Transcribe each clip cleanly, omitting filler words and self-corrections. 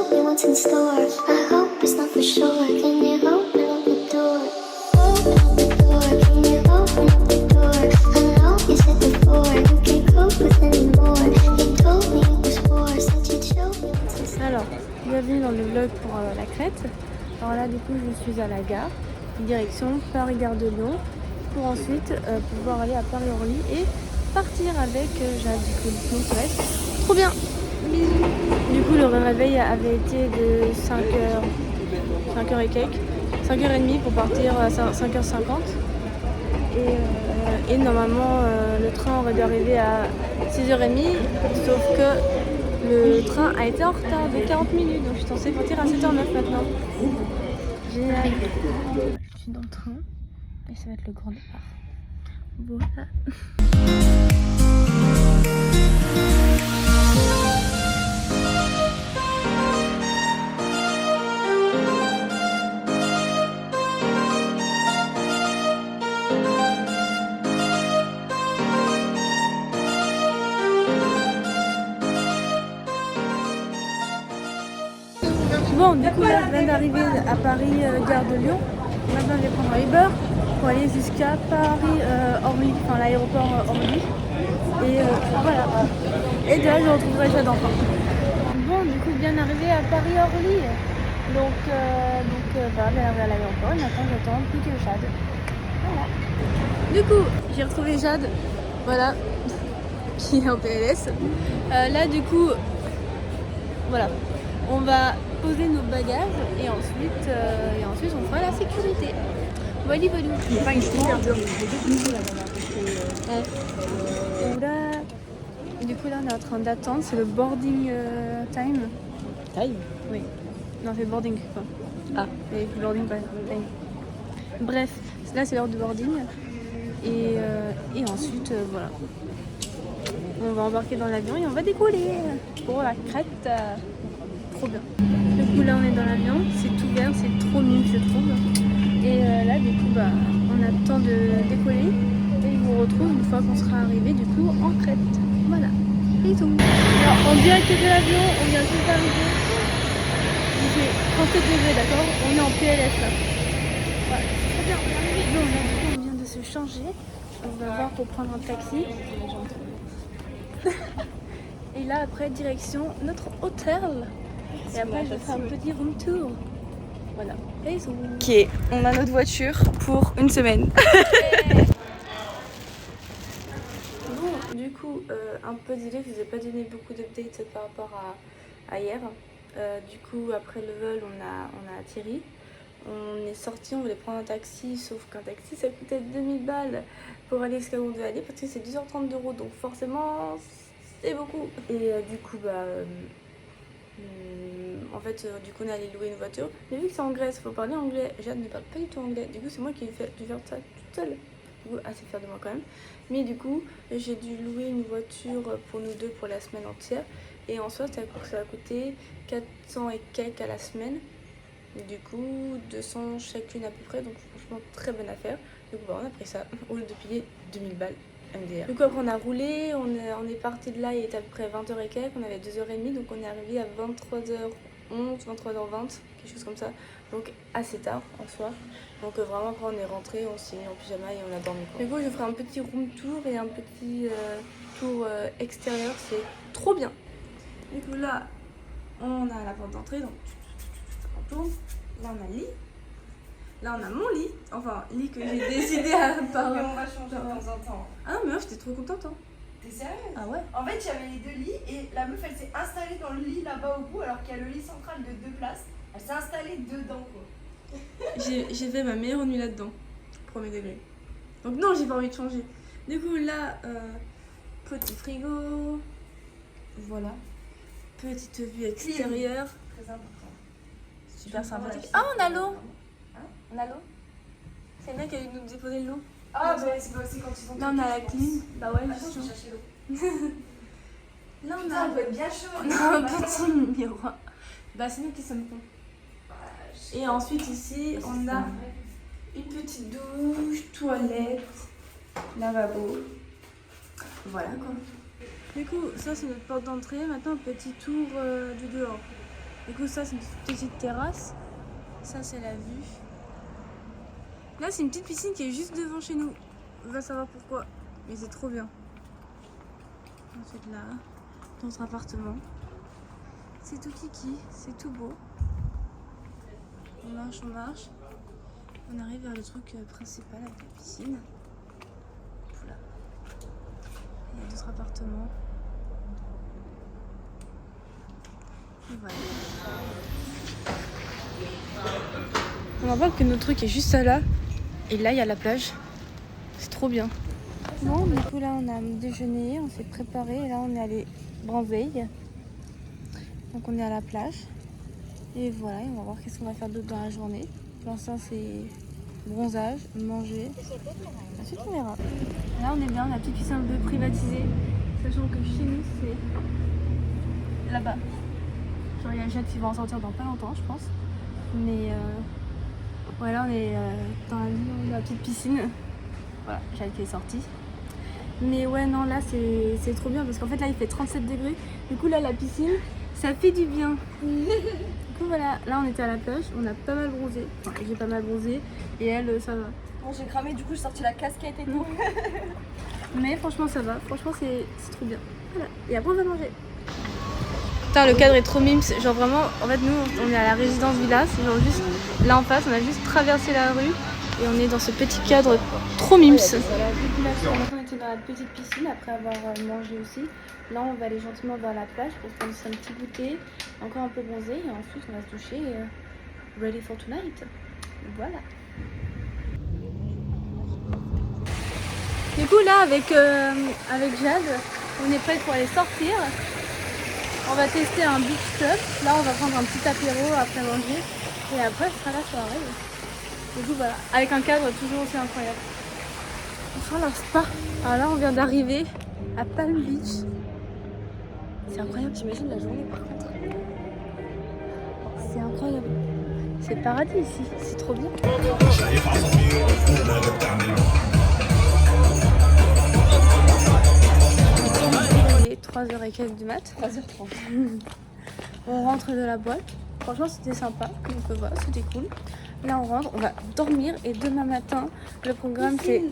show me what's in store? I hope it's not for sure. Can you open up the door? Open up the door. Can you open up the door? I know you said before you can't cope with anymore. You told me it was war. Said you'd show me what's in store. Alors, bienvenue dans le vlog pour la crête. Alors là, du coup, je suis à la gare, direction Paris-Gare de Lyon, pour ensuite pouvoir aller à Paris-Orly et partir avec Jade, du coup, donc ça va être trop bien. Du coup, le réveil avait été de 5h et quelques, 5h30 pour partir à 5h50. Et normalement, le train aurait dû arriver à 6h30, sauf que le train a été en retard de 40 minutes, donc je suis censée partir à 7h09 maintenant. Génial. Je suis dans le train et ça va être le grand départ. Voilà. Bon, du coup, là, je viens d'arriver à Paris, gare de Lyon. Maintenant, je vais prendre un Uber pour aller jusqu'à Paris, Orly, enfin l'aéroport Orly. Et voilà. Et de là, je retrouverai Jade enfin. Bon, du coup, bien arrivé à Paris, Orly. Donc voilà, bien arrivé à l'aéroport. Et maintenant, j'attends plus que Jade. Voilà. Du coup, j'ai retrouvé Jade. Voilà. Qui est en PLS. Là, du coup, voilà. On va poser nos bagages et ensuite on fera la sécurité. Voilà, voilà. Du coup là on est en train d'attendre, c'est le boarding time. Time? Oui. Non, c'est boarding quoi. Ah, et boarding pas time. Bref, là c'est l'heure de boarding et ensuite voilà. On va embarquer dans l'avion et on va décoller pour la crête. Trop bien. Du coup là on est dans l'avion, c'est tout vert, c'est trop mignon je trouve. Et là du coup on attend de décoller et je vous retrouve une fois qu'on sera arrivé du coup en crête. Voilà. Bisous. Alors en direct de l'avion, on vient juste d'arriver. Il fait 37 degrés, d'accord? On est en PLS là. Voilà, c'est trop bien, on est arrivé. Bon là du coup on vient de se changer. On va voir pour prendre un taxi. Et là après direction notre hôtel. Et après, je ferai un petit room tour. Voilà. Ok, on a notre voiture pour une semaine. Bon, du coup, un peu de délai, je vous ai pas donné beaucoup d'updates par rapport à hier. Du coup, après le vol, on a atterri. On est sorti, on voulait prendre un taxi, sauf qu'un taxi ça coûtait 2000 balles pour aller jusqu'à où on devait aller parce que c'est 2h30 d'euros, donc forcément c'est beaucoup. Et du coup, en fait, du coup, on est allé louer une voiture. Mais vu que c'est en Grèce, il faut parler anglais. Jade ne parle pas du tout anglais. Du coup, c'est moi qui ai dû faire ça toute seule. Du coup, assez fière de moi quand même. Mais du coup, j'ai dû louer une voiture pour nous deux pour la semaine entière. Et en soi, ça a coûté 400 et quelques à la semaine. Du coup, 200 chacune à peu près. Donc, franchement, très bonne affaire. Du coup, on a pris ça au lieu de payer 2000 balles. MDR. Du coup après on a roulé, on est parti de là, il était à peu près 20h et quelques, on avait 2h30, donc on est arrivé à 23h11, 23h20, quelque chose comme ça, donc assez tard en soi. Donc vraiment après on est rentré, on s'est mis en pyjama et on a dormi quoi. Du coup je ferai un petit room tour et un petit tour extérieur, c'est trop bien. Du coup là on a la porte d'entrée, donc on tourne, là on a le lit. Là on a mon lit, enfin lit que j'ai décidé à part. Mais on va changer de temps en temps. Ah non mais moi j'étais trop contente hein. T'es sérieuse? Ah ouais. En fait j'avais les deux lits et la meuf elle s'est installée dans le lit là-bas au bout alors qu'il y a le lit central de 2 places. Elle s'est installée dedans quoi. J'ai fait ma meilleure nuit là-dedans, premier degré. Donc non j'ai pas envie de changer. Du coup là, petit frigo, voilà. Petite vue extérieure. Très important. Super sympathique. Ah on a l'eau. On a l'eau. C'est bien qu'elle nous déposer l'eau. Ah bah c'est quand ils sont. Là on a la clim. Bah ouais, Attends, je vais chercher l'eau. Là on Putain, a on peut être bien chaud. on a un petit miroir. Bah c'est nous qui sommes cons. Et ensuite ici on a une petite douche, toilette, lavabo. Voilà quoi. Du coup ça c'est notre porte d'entrée. Maintenant un petit tour du dehors. Du coup, ça, c'est une petite terrasse. Ça, c'est la vue. Là, c'est une petite piscine qui est juste devant chez nous. On va savoir pourquoi. Mais c'est trop bien. Ensuite, là, dans notre appartement. C'est tout kiki, c'est tout beau. On marche, on marche. On arrive vers le truc principal avec la piscine. Voilà. Il y a d'autres appartements. Et voilà. On rappelle que notre truc est juste là. Et là, il y a la plage. C'est trop bien. Bon, du coup, là, on a déjeuné, on s'est préparé. Et là, on est allé bronzer. Donc, on est à la plage. Et voilà, et on va voir qu'est-ce qu'on va faire d'autre dans la journée. Pour l'instant, c'est bronzage, manger. Ensuite, on verra. Là, on est bien, la petite piscine un peu privatisée. Sachant que chez nous, c'est là-bas. Genre, il y a Jade qui va en sortir dans pas longtemps, je pense. Mais voilà, on est dans la petite piscine. Voilà, Jade qui est sortie. Mais ouais, non, là, c'est trop bien parce qu'en fait, là, il fait 37 degrés. Du coup, là, la piscine, ça fait du bien. Du coup, voilà, là, on était à la plage. On a pas mal bronzé. Enfin, j'ai pas mal bronzé. Et elle, ça va. Bon, j'ai cramé, du coup, j'ai sorti la casquette et tout. Mais franchement, ça va. Franchement, c'est trop bien. Voilà. Et après, on va manger. Putain, le cadre est trop mimes. Genre vraiment, en fait, nous, on est à la résidence villa. C'est genre juste là en face. On a juste traversé la rue. Et on est dans ce petit cadre trop mimes. On était dans la petite piscine après avoir mangé aussi. Là, on va aller gentiment vers la plage pour prendre un petit goûter, encore un peu bronzé. Et ensuite, on va se doucher. Ready for tonight. Voilà. Du coup, là, avec Jade, on est prêt pour aller sortir. On va tester un beach club. Là, on va prendre un petit apéro après manger. Et après, ce sera la soirée. Du coup, voilà. Avec un cadre toujours aussi incroyable. On sera dans le spa. Alors là, on vient d'arriver à Palm Beach. C'est incroyable. J'imagine la journée, par contre. C'est incroyable. C'est le paradis ici. C'est trop bien. Il est 3h et quelques du mat. 3h30. On rentre de la boîte. Franchement, c'était sympa. Donc voilà, c'était cool. Là, on rentre, on va dormir. Et demain matin, le programme, c'est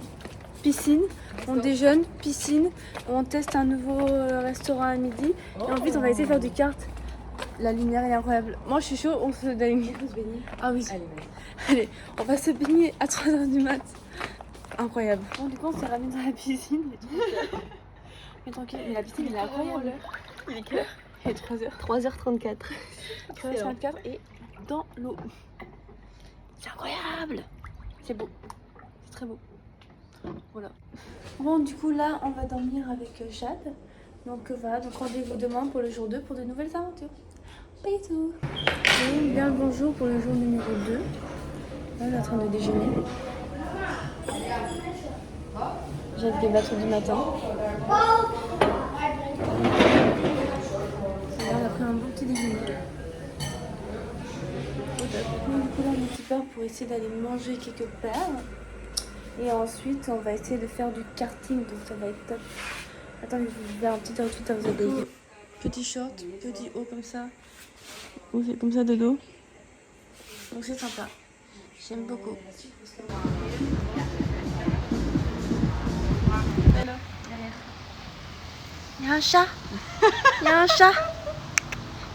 piscine. On déjeune, piscine. On teste un nouveau restaurant à midi. Et ensuite, on va essayer de faire du kart. La lumière est incroyable. Moi, je suis chaud, on se baigne. On peut se baigner. Ah oui. Allez, Allez, on va se baigner à 3h du mat. Incroyable. Bon, du coup, on s'est ramené dans la piscine. Mais tranquille, mais la piscine, elle est incroyable. Il est quelle heure? Il est 3h. 3h34. 3h34 et dans l'eau. C'est incroyable. C'est beau. C'est très beau. Voilà. Bon, du coup, là, on va dormir avec Jade. Donc voilà, donc rendez-vous demain pour le jour 2 pour de nouvelles aventures. Bisous. Et bien le bonjour pour le jour numéro 2. Là, on est en train de déjeuner. Jade qui est battre du matin. Et là, on a pris un bon petit déjeuner. Donc, du coup, là, on est petit part pour essayer d'aller manger quelque part. Et ensuite, on va essayer de faire du karting, donc ça va être top. Attends, je vais vous faire un petit outfit à vous habiller. Petit short, petit haut comme ça. On fait comme ça de dos. Donc c'est sympa. J'aime beaucoup. Là, derrière. Il y a un chat. Il y a un chat.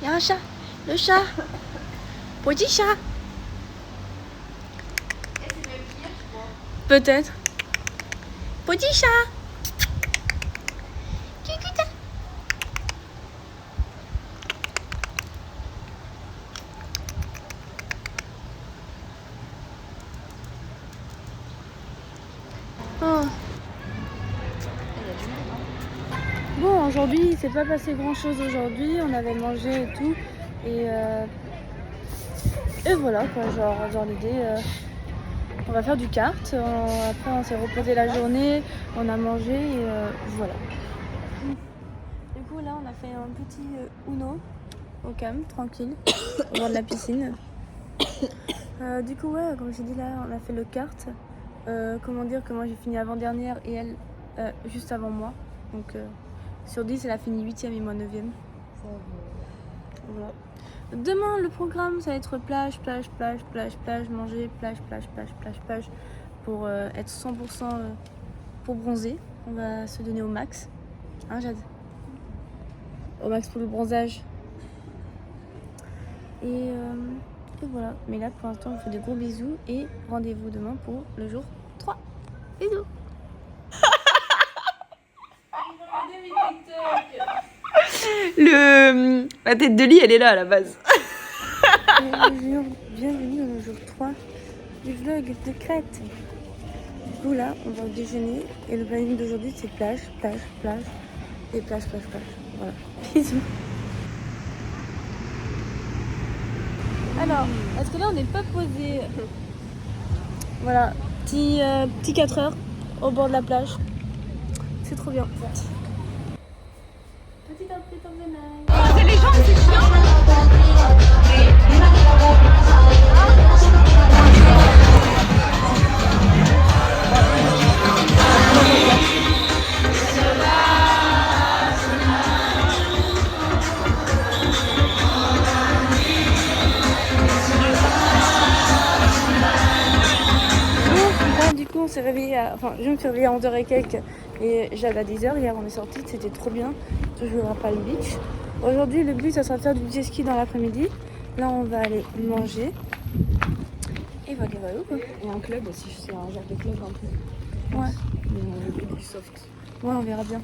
Il y a un chat. Le chat. Petit chat. Peut-être. Petit chat. Oh. Bon, aujourd'hui, il s'est pas passé grand chose aujourd'hui. On avait mangé et tout. Et voilà quoi, genre l'idée. On va faire du kart. Après, on s'est reposé la journée. On a mangé et voilà. Du coup, là, on a fait un petit Uno au calme, tranquille, au bord de la piscine. Du coup, ouais, comme j'ai dit là, on a fait le kart. Comment dire que moi j'ai fini avant-dernière et elle juste avant moi. Donc sur 10, elle a fini 8ème et moi 9ème. Voilà. Demain, le programme, ça va être plage, manger, plage. Pour être 100% pour bronzer. On va se donner au max. Hein, Jade? Au max pour le bronzage. Et voilà. Mais là, pour l'instant, je vous fais de gros bisous. Et rendez-vous demain pour le jour 3. Bisous. La tête de lit, elle est là à la base. Bienvenue dans le jour 3 du vlog de Crète. Du coup là, on va au déjeuner et le planning d'aujourd'hui c'est plage et plage. Voilà. Bisous. Alors, est-ce que là on n'est pas posé? Voilà, petit 4 heures au bord de la plage. C'est trop bien. Petit outfit of the night. C'est les gens, c'est chiant. Du coup on s'est réveillé je me suis réveillée à 11h et quelques et Jade à 10h. Hier on est sortis, c'était trop bien, toujours à Palm Beach. Aujourd'hui le but ça sera de faire du jet ski dans l'après-midi. Là on va aller manger et voilà quoi. Et un club aussi, c'est un genre de club un peu. Ouais. Mais plus soft. Ouais, on verra bien.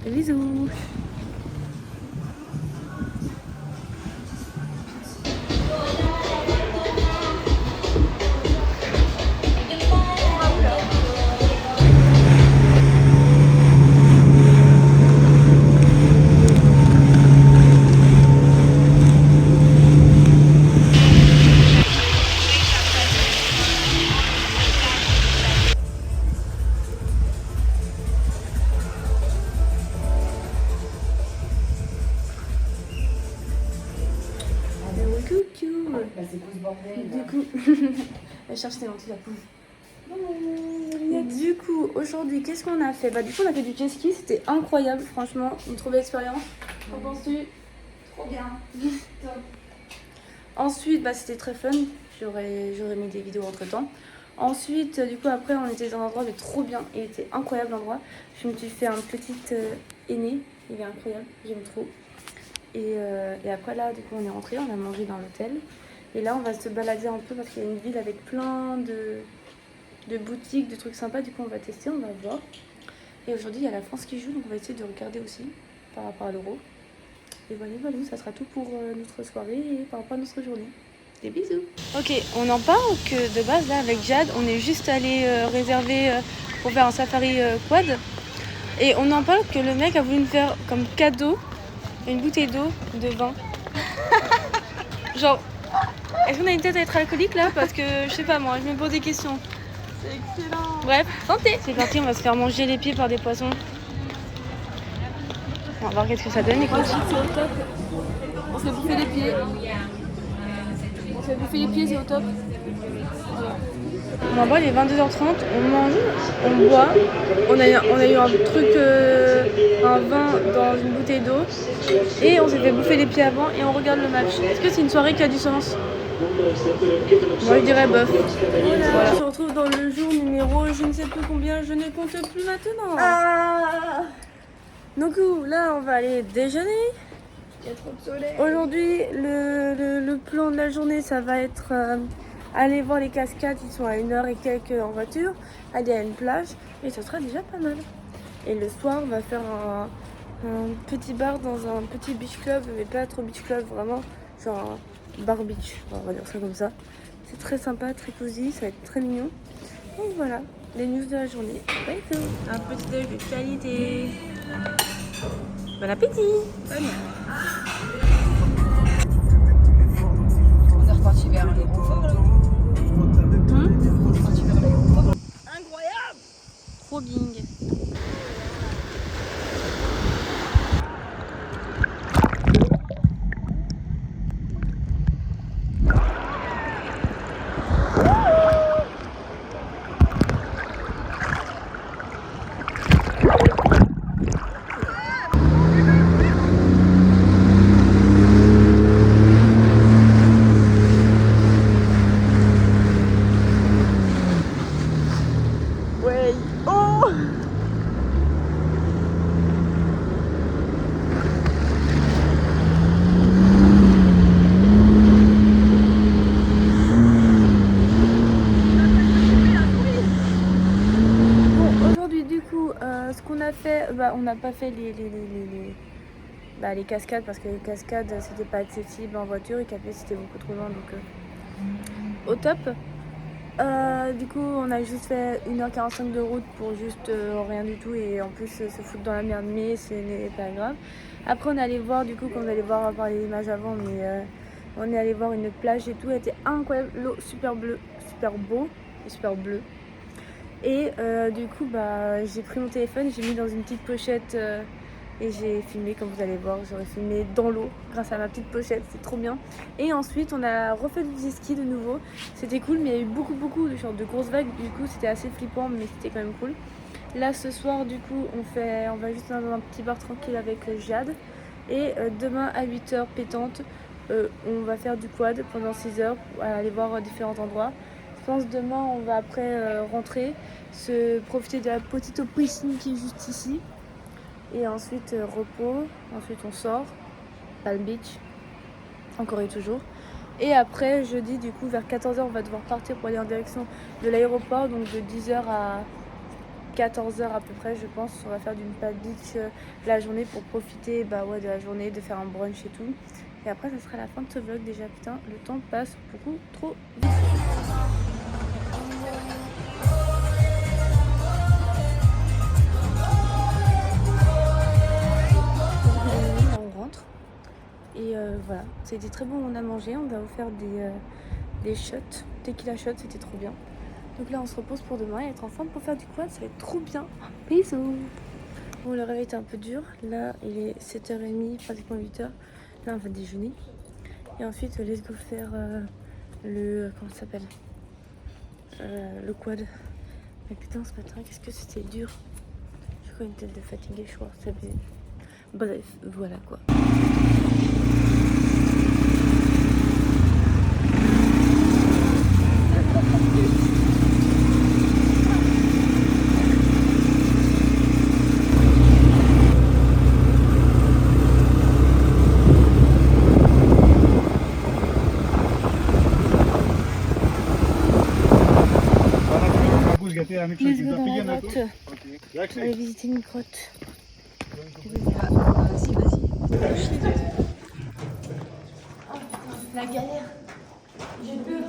Et bisous. Du coup, elle cherche tes lentilles, la pauvre. Du coup, aujourd'hui, qu'est-ce qu'on a fait? Du coup, on a fait du jet ski, c'était incroyable, franchement, une trop belle expérience. Qu'en penses-tu? Trop bien. Ensuite, c'était très fun, j'aurais mis des vidéos entre temps. Ensuite, du coup, après, on était dans un endroit mais trop bien, il était incroyable l'endroit. Je me suis fait un petit aîné, il est incroyable, j'aime trop. Et après, là, du coup, on est rentré, on a mangé dans l'hôtel. Et là, on va se balader un peu parce qu'il y a une ville avec plein de boutiques, de trucs sympas. Du coup, on va tester, on va voir. Et aujourd'hui, il y a la France qui joue, donc on va essayer de regarder aussi par rapport à l'Euro. Et voilà, ça sera tout pour notre soirée et par rapport à notre journée. Des bisous. Ok, on en parle que de base, là, avec Jade, on est juste allé réserver pour faire un safari quad. Et on en parle que le mec a voulu nous faire comme cadeau une bouteille d'eau de vin. Genre... Est-ce qu'on a une tête à être alcoolique là? Parce que je sais pas moi, je me pose des questions. C'est excellent. Bref, santé. C'est parti, on va se faire manger les pieds par des poissons. On va voir qu'est-ce que ça donne. Écoute. C'est au top. On s'est bouffé les pieds. C'est au top. Bon, il est 22h30, on mange, on boit. On a eu un truc, un vin dans une bouteille d'eau. Et on s'est fait bouffer les pieds avant et on regarde le match. Est-ce que c'est une soirée qui a du sens? Moi je dirais bof. Voilà. On se retrouve dans le jour numéro je ne sais plus combien, je ne compte plus maintenant. Donc là on va aller déjeuner. Il y a trop de soleil. Aujourd'hui le plan de la journée ça va être aller voir les cascades, ils sont à 1h et quelques en voiture, aller à une plage et ça sera déjà pas mal. Et le soir on va faire un petit bar dans un petit beach club, mais pas trop beach club, vraiment genre un bar beach, on va dire ça comme ça. C'est très sympa, très cosy, ça va être très mignon. Et voilà, les news de la journée. Un petit déj de qualité. Bon appétit. On est reparti vers l'aéroport là. On est reparti vers l'aéroport. Incroyable. Trop bing. on n'a pas fait les cascades parce que les cascades c'était pas accessible en voiture et qu'après c'était beaucoup trop loin, donc au top. Du coup on a juste fait 1h45 de route pour juste rien du tout et en plus se foutre dans la merde, mais ce n'est pas grave. Après on est allé voir, du coup quand vous allez voir par les images avant, mais on est allé voir une plage et tout, elle était incroyable, l'eau super bleue, super beau et super bleu. Et du coup j'ai pris mon téléphone, j'ai mis dans une petite pochette et j'ai filmé, comme vous allez voir, j'aurais filmé dans l'eau grâce à ma petite pochette, c'est trop bien. Et ensuite on a refait du ski de nouveau, c'était cool, mais il y a eu beaucoup de genre de grosses vagues, du coup c'était assez flippant, mais c'était quand même cool. Là ce soir du coup on va juste dans un petit bar tranquille avec Jade. Et demain à 8h pétante, on va faire du quad pendant 6 heures pour aller voir différents endroits. Je pense demain on va après rentrer, se profiter de la petite piscine qui est juste ici. Et ensuite repos, ensuite on sort, Palm Beach, encore et toujours. Et après jeudi du coup vers 14h on va devoir partir pour aller en direction de l'aéroport, donc de 10h à 14h à peu près je pense. On va faire d'une Palm Beach la journée pour profiter de la journée, de faire un brunch et tout. Et après ça sera la fin de ce vlog déjà, putain le temps passe beaucoup trop vite. Et voilà, c'était très bon, on a mangé, on a offert des shots, tequila shots, c'était trop bien. Donc là on se repose pour demain et être en forme pour faire du quad, ça va être trop bien. Bisous. Bon, le réveil était un peu dur, là il est 7h30, pratiquement 8h, là on va déjeuner. Et ensuite let's go faire comment ça s'appelle, le quad. Mais putain ce matin, qu'est-ce que c'était dur. J'ai quoi une tête de fatiguée, je crois, c'est abusé. Bref, voilà quoi. Let's go dans la grotte. On va aller visiter une grotte. Vas-y, vas-y. La galère. J'ai peur.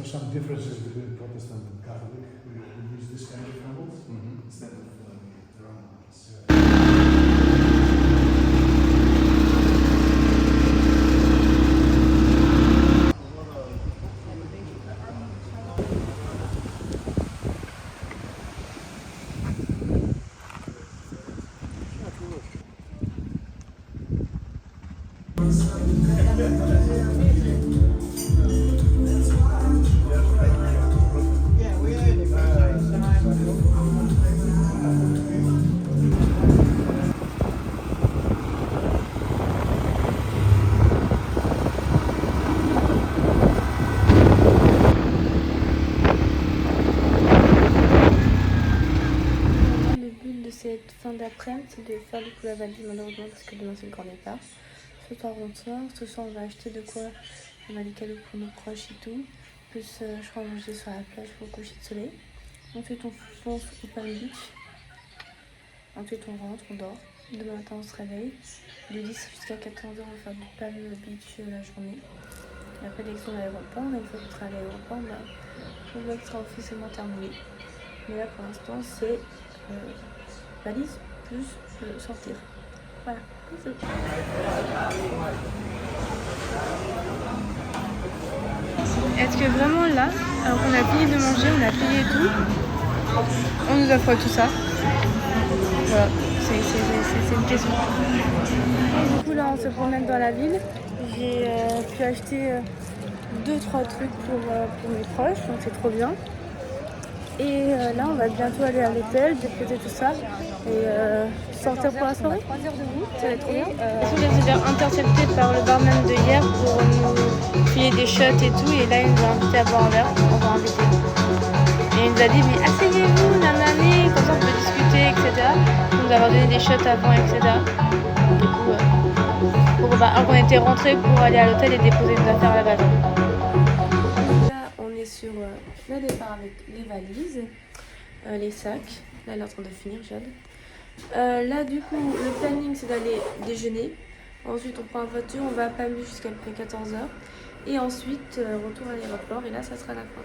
Some differences between Protestant and Catholic. We use this kind of candles instead of their own ones. Cette fin d'après-midi, c'est de faire du coup la valise malheureusement parce que demain c'est le grand départ. Ce soir on sort, ce soir on va acheter de quoi, on a des cadeaux pour nos proches et tout. Plus je crois manger sur la plage pour le coucher de soleil. Ensuite on fonce au Palm Beach. Ensuite on rentre, on dort. Demain matin on se réveille. De 10 jusqu'à 14h on va faire du Palm Beach la journée. Et après direction de l'aéroport, une fois qu'on sera à l'aéroport, le vlog sera officiellement terminé. Mais là pour l'instant c'est valise plus sortir. Voilà. Bisous. Est-ce que vraiment là, alors qu'on a fini de manger, on a payé tout, on nous offre tout ça? Voilà, c'est une question. Du coup là on se promène dans la ville. J'ai pu acheter 2-3 trucs pour mes proches, donc c'est trop bien. Et là, on va bientôt aller à l'hôtel, déposer tout ça et sortir pour la soirée. Ça va être trop bien. On vient de se faire intercepter par le barman de hier pour nous filer des shots et tout. Et là, il nous a invités à boire un verre. Enfin, invité. Et il nous a dit, mais asseyez-vous, nanani, comme ça on peut discuter, etc. Il nous a donné des shots avant, etc. Du coup, alors qu'on était rentrés pour aller à l'hôtel et déposer nos affaires là-bas. Là, on est sur le départ avec les valises, les sacs. Là, elle est en train de finir, Jade. Là, du coup, le planning, c'est d'aller déjeuner. Ensuite, on prend une voiture, on va à Pamu jusqu'à peu près 14h. Et ensuite, retour à l'aéroport. Et là, ça sera la fin.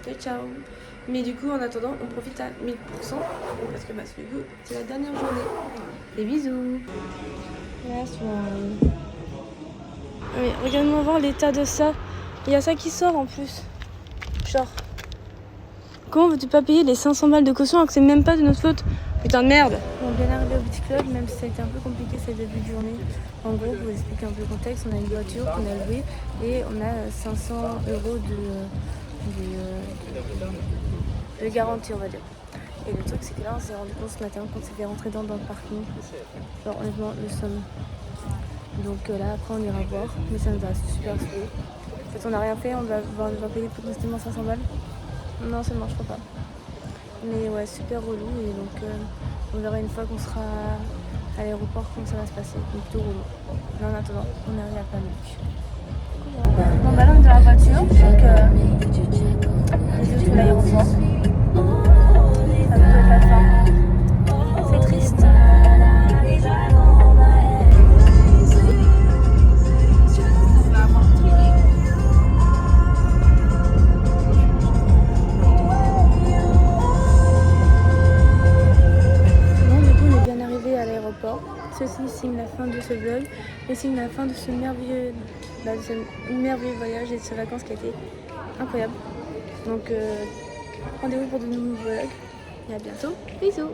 C'est ciao. Mais du coup, en attendant, on profite à 1000%. Parce que du coup, c'est la dernière journée. Des bisous. Last one. Oui, regarde-moi voir l'état de ça. Il y a ça qui sort en plus. Genre. Comment veux-tu pas payer les 500 balles de caution alors que c'est même pas de notre faute? Putain de merde. On est bien arrivé au Beach Club, même si ça a été un peu compliqué ce début de journée. En gros, pour vous expliquer un peu le contexte, on a une voiture qu'on a louée et on a 500 € de garantie, on va dire. Et le truc, c'est que là, on s'est rendu compte ce matin qu'on s'était rentré dans le parking. Genre, honnêtement, le somme. Donc là, après, on ira voir, mais ça nous a super saoulé. En fait, on n'a rien fait, on va payer potentiellement 500 balles. Non, ça ne marchera pas. Mais ouais, super relou et donc on verra une fois qu'on sera à l'aéroport comment ça va se passer. Donc plutôt relou. Mais en attendant, on arrive à Pamu. Bon bah là on est dans la voiture, donc les yeux sur l'aéroport. Ça va être la fin. C'est triste. Ceci signe la fin de ce vlog et signe la fin de ce merveilleux voyage et de ces vacances qui a été incroyable. Donc rendez-vous pour de nouveaux vlogs et à bientôt. Bisous.